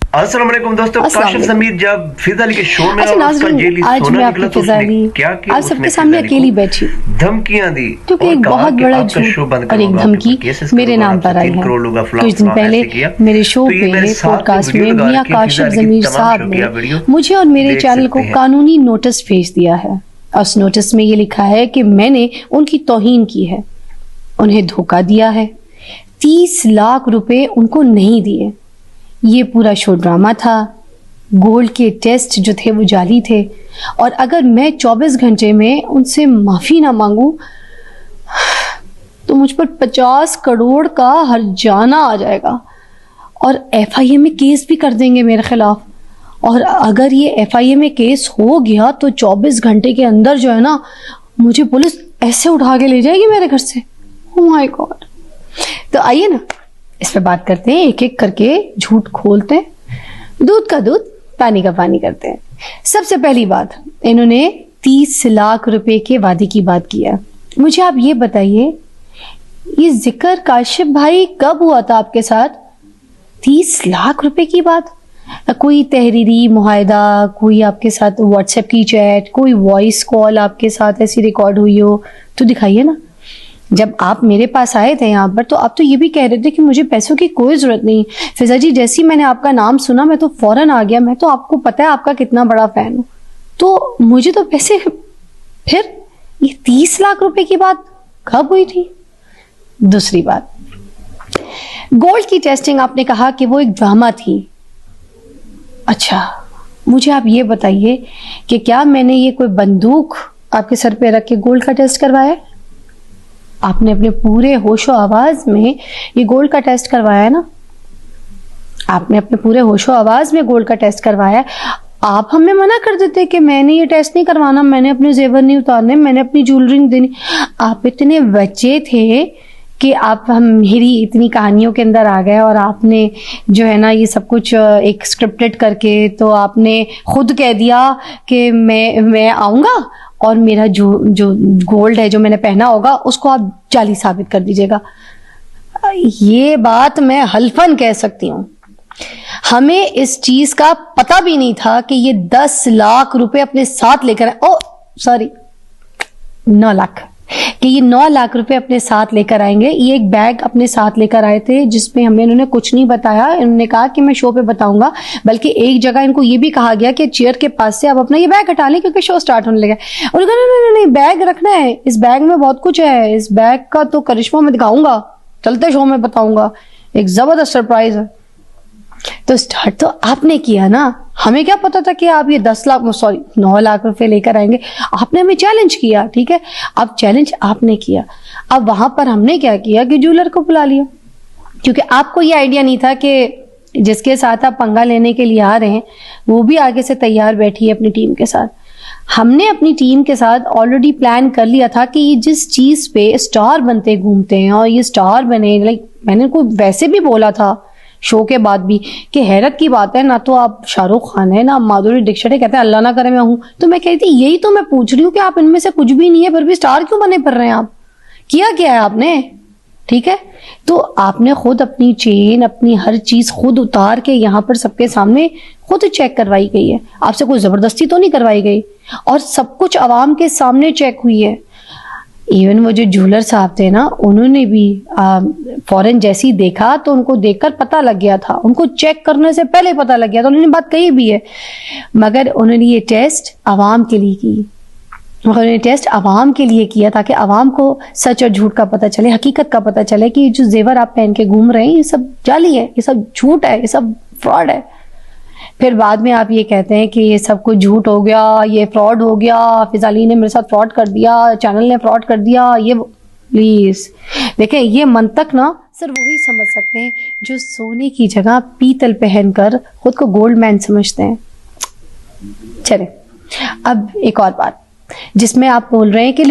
अस्सलाम वालेकुम दोस्तों, काशिफ ज़मीर जब फिज़ा अली के शो में उसका जेली सोना निकला तो उसने क्या किया? आज सबके सामने अकेली बैठी धमकियां दी क्योंकि एक बहुत बड़ा झूठ और एक धमकी मेरे नाम पर आई है। कुछ दिन पहले मेरे शो पे पॉडकास्ट में मियां काशिफ ज़मीर साहब ने मुझे और मेरे चैनल को कानूनी नोटिस भेज दिया है। उस नोटिस में ये लिखा है कि मैंने उनकी तौहीन की है, उन्हें धोखा दिया है, 30 लाख रुपए उनको नहीं दिए। ये पूरा शो ड्रामा था। गोल्ड के टेस्ट जो थे वो जाली थे और अगर मैं 24 घंटे में उनसे माफी ना मांगू तो मुझ पर 50 करोड़ का हर्जाना आ जाएगा और एफआईए में केस भी कर देंगे मेरे खिलाफ। और अगर ये एफआईए में केस हो गया तो 24 घंटे के अंदर जो है ना, मुझे पुलिस ऐसे उठा के ले जाएगी मेरे घर से। Oh my God. तो आइए ना इस पे बात करते हैं, एक एक करके झूठ खोलते हैं, दूध का दूध पानी का पानी करते हैं। सबसे पहली बात, इन्होंने 30 लाख रुपए के वादे की बात किया। मुझे आप ये बताइए, ये जिक्र काशिफ भाई कब हुआ था आपके साथ? 30 लाख रुपए की बात? कोई तहरीरी मुआहदा, कोई आपके साथ व्हाट्सएप की चैट, कोई वॉइस कॉल आपके साथ ऐसी रिकॉर्ड हुई हो तो दिखाइए ना। जब आप मेरे पास आए थे यहाँ पर तो आप तो ये भी कह रहे थे कि मुझे पैसों की कोई जरूरत नहीं। फिजा जी, जैसे ही मैंने आपका नाम सुना मैं तो फौरन आ गया। मैं तो आपको पता है आपका कितना बड़ा फैन हूँ, तो मुझे तो पैसे। फिर ये 30 लाख रुपए की बात कब हुई थी? दूसरी बात, गोल्ड की टेस्टिंग आपने कहा कि वो एक ड्रामा थी। अच्छा, मुझे आप ये बताइए कि क्या मैंने ये कोई बंदूक आपके सर पे रख के गोल्ड का टेस्ट करवाया? आपने अपने पूरे होशो आवाज में ये गोल्ड का टेस्ट करवाया है ना? आपने अपने पूरे होशो आवाज में गोल्ड का टेस्ट करवाया। आप हमें मना कर देते कि मैंने ये टेस्ट नहीं करवाना, मैंने अपने जेवर नहीं उतारने, मैंने अपनी ज्वेलरी नहीं देनी। आप इतने बच्चे थे कि आप हम मेरी इतनी कहानियों के अंदर आ गए और आपने जो है ना ये सब कुछ एक स्क्रिप्टेड करके तो आपने खुद कह दिया कि मैं आऊंगा और मेरा जो गोल्ड है जो मैंने पहना होगा उसको आप जाली साबित कर दीजिएगा। ये बात मैं हल्फन कह सकती हूँ। हमें इस चीज का पता भी नहीं था कि ये 10 लाख रुपए अपने साथ लेकर 9 लाख, कि ये 9 लाख रुपए अपने साथ लेकर आएंगे। ये एक बैग अपने साथ लेकर आए थे जिसमें हमें इन्होंने कुछ नहीं बताया। इन्होंने कहा कि मैं शो पे बताऊंगा, बल्कि एक जगह इनको ये भी कहा गया कि चेयर के पास से आप अपना ये बैग हटा लें क्योंकि शो स्टार्ट होने लगा। उन्होंने कहा नहीं, बैग रखना है, इस बैग में बहुत कुछ है, इस बैग का तो करिश्मा मैं दिखाऊंगा, चलते शो में बताऊंगा, एक जबरदस्त सरप्राइज है। तो स्टार्ट तो आपने किया ना, हमें क्या पता था कि आप ये 9 लाख रुपए लेकर आएंगे। आपने हमें चैलेंज किया, ठीक है, अब चैलेंज आपने किया। अब वहां पर हमने क्या किया कि ज्वेलर को बुला लिया, क्योंकि आपको ये आइडिया नहीं था कि जिसके साथ आप पंगा लेने के लिए आ रहे हैं वो भी आगे से तैयार बैठी है अपनी टीम के साथ। हमने अपनी टीम के साथ ऑलरेडी प्लान कर लिया था कि ये जिस चीज पे स्टार बनते घूमते हैं और ये स्टार बने, लाइक मैंने को वैसे भी बोला था शो के बाद भी कि हैरत की बात है, ना तो आप शाहरुख खान है ना माधुरी दीक्षित है, कहते हैं अल्लाह ना करे मैं हूं। तो मैं कहती यही तो मैं पूछ रही हूँ कि आप इनमें से कुछ भी नहीं है फिर भी स्टार क्यों बने फिर रहे हैं? आप किया क्या है आपने? ठीक है, तो आपने खुद अपनी चेन, अपनी हर चीज खुद उतार के यहाँ पर सबके सामने खुद चेक करवाई गई है। आपसे कोई जबरदस्ती तो नहीं करवाई गई और सब कुछ आवाम के सामने चेक हुई है। इवन वो जो ज्वेलर साहब थे ना, उन्होंने भी फौरन जैसे ही देखा तो उनको देखकर पता लग गया था, उनको चेक करने से पहले पता लग गया था। उन्होंने बात कही भी है, मगर उन्होंने ये टेस्ट आवाम के लिए की। उन्होंने टेस्ट आवाम के लिए किया ताकि आवाम को सच और झूठ का पता चले, हकीकत का पता चले कि जो जेवर आप पहन के घूम रहे हैं ये सब जाली है, ये सब झूठ है, ये सब फ्रॉड है। फिर बाद में आप ये कहते हैं कि ये सब कुछ झूठ हो गया, ये फ्रॉड हो गया, फिजा अली ने मेरे साथ फ्रॉड कर दिया, चैनल ने फ्रॉड कर दिया। ये प्लीज देखें, ये मंतक ना सिर्फ वही समझ सकते हैं जो सोने की जगह पीतल पहनकर खुद को गोल्ड मैन समझते हैं। चले अब एक और बात जिसमें आप बोल रहे हैं कि